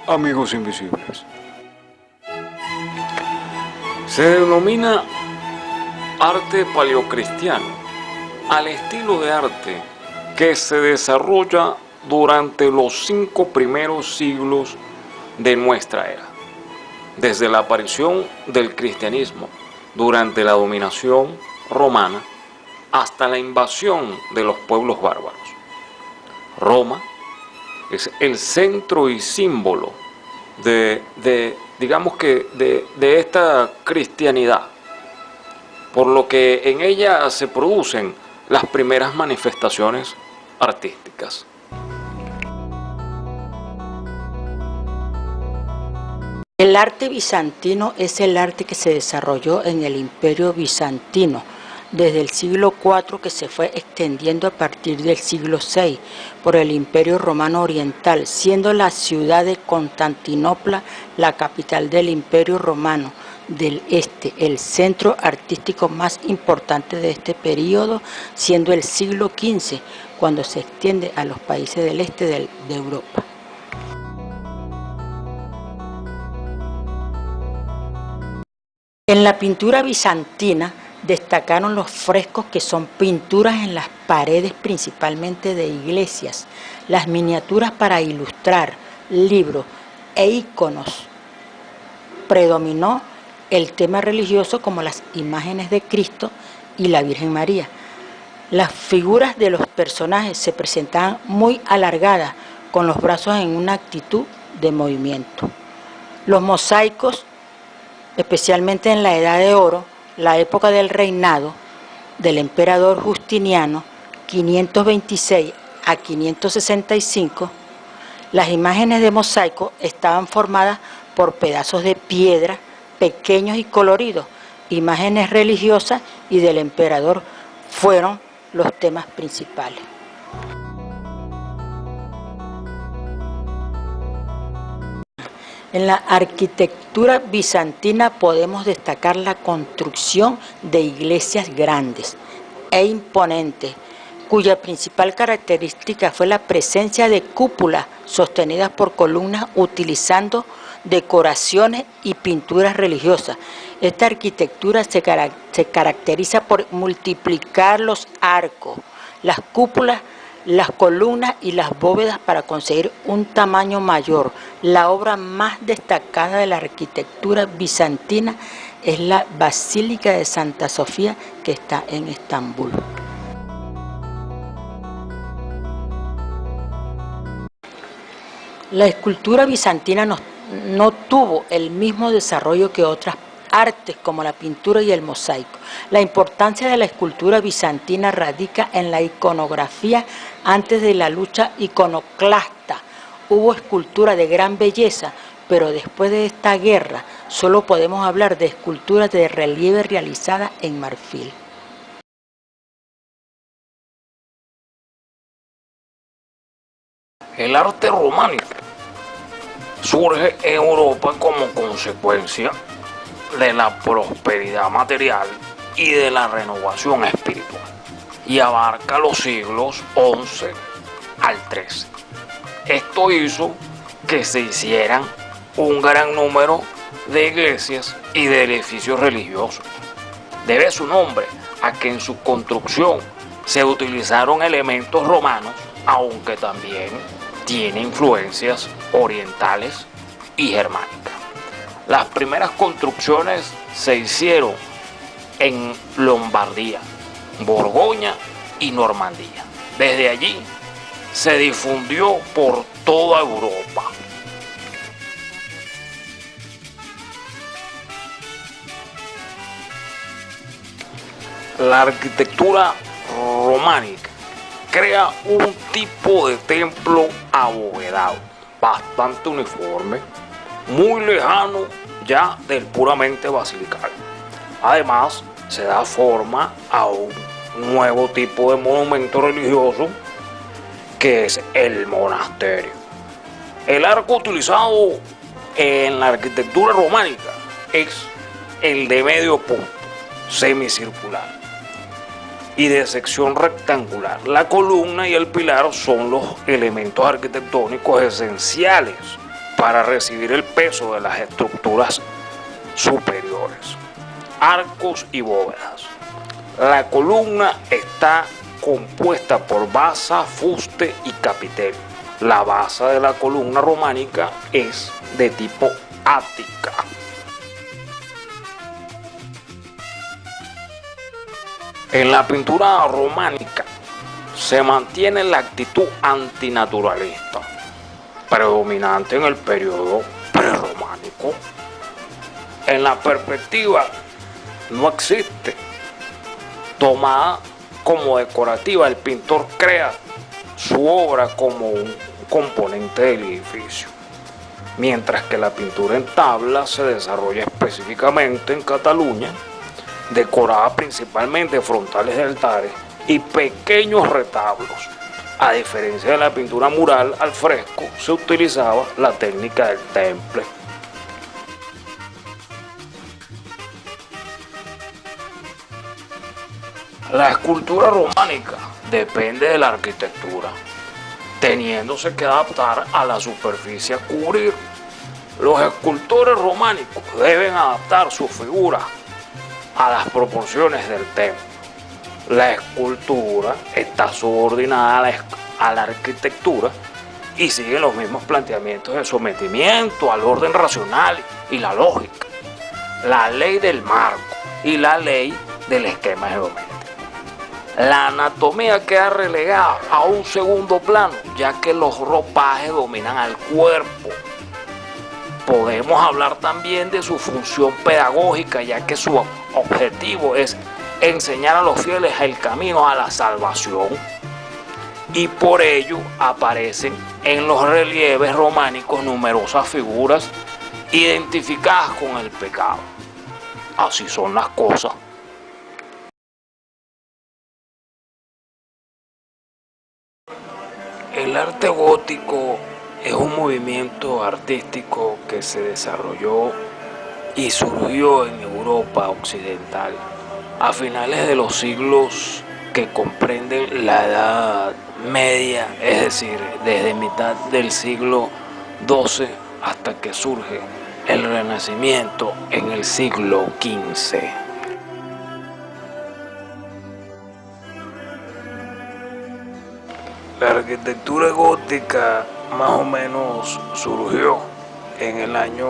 amigos invisibles. Se denomina arte paleocristiano al estilo de arte que se desarrolla durante los 5 primeros siglos de nuestra era, desde la aparición del cristianismo durante la dominación romana hasta la invasión de los pueblos bárbaros. Roma es el centro y símbolo de esta cristianidad, por lo que en ella se producen las primeras manifestaciones artísticas. El arte bizantino es el arte que se desarrolló en el Imperio Bizantino desde el siglo IV, que se fue extendiendo a partir del siglo VI por el Imperio Romano Oriental, siendo la ciudad de Constantinopla la capital del Imperio Romano del Este, el centro artístico más importante de este periodo, siendo el siglo XV cuando se extiende a los países del este de Europa. En la pintura bizantina destacaron los frescos, que son pinturas en las paredes principalmente de iglesias, las miniaturas para ilustrar libros e iconos. Predominó el tema religioso como las imágenes de Cristo y la Virgen María. Las figuras de los personajes se presentaban muy alargadas, con los brazos en una actitud de movimiento. Los mosaicos, especialmente en la Edad de Oro, la época del reinado del emperador Justiniano, 526 a 565, las imágenes de mosaico estaban formadas por pedazos de piedra pequeños y coloridos. Imágenes religiosas y del emperador fueron los temas principales. En la arquitectura bizantina podemos destacar la construcción de iglesias grandes e imponentes, cuya principal característica fue la presencia de cúpulas sostenidas por columnas utilizando decoraciones y pinturas religiosas. Esta arquitectura se caracteriza por multiplicar los arcos, las cúpulas, las columnas y las bóvedas para conseguir un tamaño mayor. La obra más destacada de la arquitectura bizantina es la Basílica de Santa Sofía, que está en Estambul. La escultura bizantina no tuvo el mismo desarrollo que otras artes como la pintura y el mosaico. La importancia de la escultura bizantina radica en la iconografía. Antes de la lucha iconoclasta hubo escultura de gran belleza, pero después de esta guerra solo podemos hablar de esculturas de relieve realizadas en marfil. El arte románico surge en Europa como consecuencia de la prosperidad material y de la renovación espiritual, y abarca los siglos XI al XIII. Esto hizo que se hicieran un gran número de iglesias y de edificios religiosos. Debe su nombre a que en su construcción se utilizaron elementos romanos, aunque también tiene influencias orientales y germánicas. Las primeras construcciones se hicieron en Lombardía, Borgoña y Normandía. Desde allí se difundió por toda Europa. La arquitectura románica crea un tipo de templo abovedado, bastante uniforme, muy lejano ya del puramente basilical. Además, se da forma a un nuevo tipo de monumento religioso, que es el monasterio. El arco utilizado en la arquitectura románica es el de medio punto, semicircular, y de sección rectangular. La columna y el pilar son los elementos arquitectónicos esenciales para recibir el peso de las estructuras superiores, arcos y bóvedas. La columna está compuesta por basa, fuste y capitel. La base de la columna románica es de tipo ática. En la pintura románica se mantiene la actitud antinaturalista, predominante en el periodo prerrománico. En la perspectiva no existe. Tomada como decorativa, el pintor crea su obra como un componente del edificio, mientras que la pintura en tabla se desarrolla específicamente en Cataluña, decorada principalmente frontales de altares y pequeños retablos. A diferencia de la pintura mural al fresco, se utilizaba la técnica del temple. La escultura románica depende de la arquitectura, teniéndose que adaptar a la superficie a cubrir. Los escultores románicos deben adaptar su figura a las proporciones del templo. La escultura está subordinada a la arquitectura y sigue los mismos planteamientos de sometimiento al orden racional y la lógica, la ley del marco y la ley del esquema geométrico. La anatomía queda relegada a un segundo plano, ya que los ropajes dominan al cuerpo. Podemos hablar también de su función pedagógica, ya que su objetivo es enseñar a los fieles el camino a la salvación, y por ello aparecen en los relieves románicos numerosas figuras identificadas con el pecado. Así son las cosas. El arte gótico es un movimiento artístico que se desarrolló y surgió en Europa occidental a finales de los siglos que comprenden la Edad Media, es decir, desde mitad del siglo XII hasta que surge el Renacimiento en el siglo XV. La arquitectura gótica más o menos surgió en el año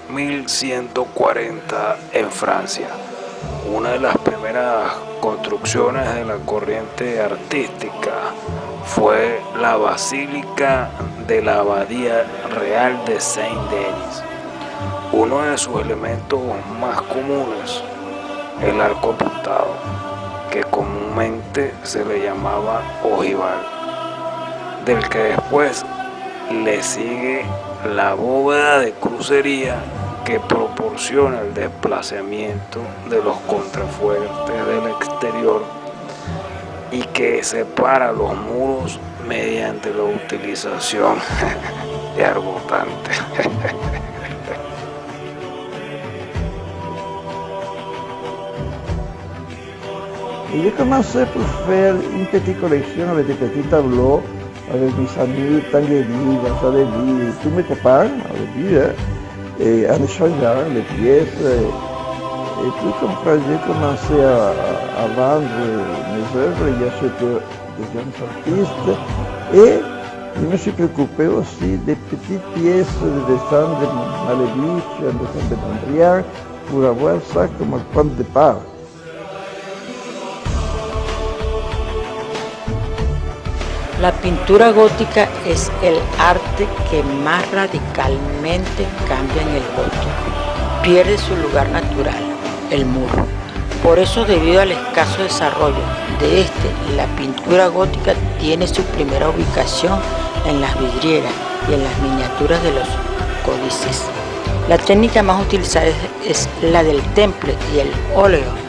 1140 en Francia. Una de las primeras construcciones de la corriente artística fue la Basílica de la Abadía Real de Saint-Denis. Uno de sus elementos más comunes, el arco apuntado, que comúnmente se le llamaba ojival, del que después le sigue la bóveda de crucería que proporciona el desplazamiento de los contrafuertes del exterior y que separa los muros mediante la utilización de arbotantes. Et j'ai commencé pour faire une petite collection avec des petits tableaux, avec mes amis, Tanguy, Gonzalez, tous mes copains, avec lui, et en échangeant les pièces. Et puis comme ça, j'ai commencé à vendre mes œuvres et acheter des jeunes artistes. Et je me suis préoccupé aussi des petites pièces de dessin de Malevich, un dessin de Mondrian, pour avoir ça comme point de départ. La pintura gótica es el arte que más radicalmente cambia en el gótico. Pierde su lugar natural, el muro. Por eso, debido al escaso desarrollo de la pintura gótica tiene su primera ubicación en las vidrieras y en las miniaturas de los códices. La técnica más utilizada es la del temple y el óleo.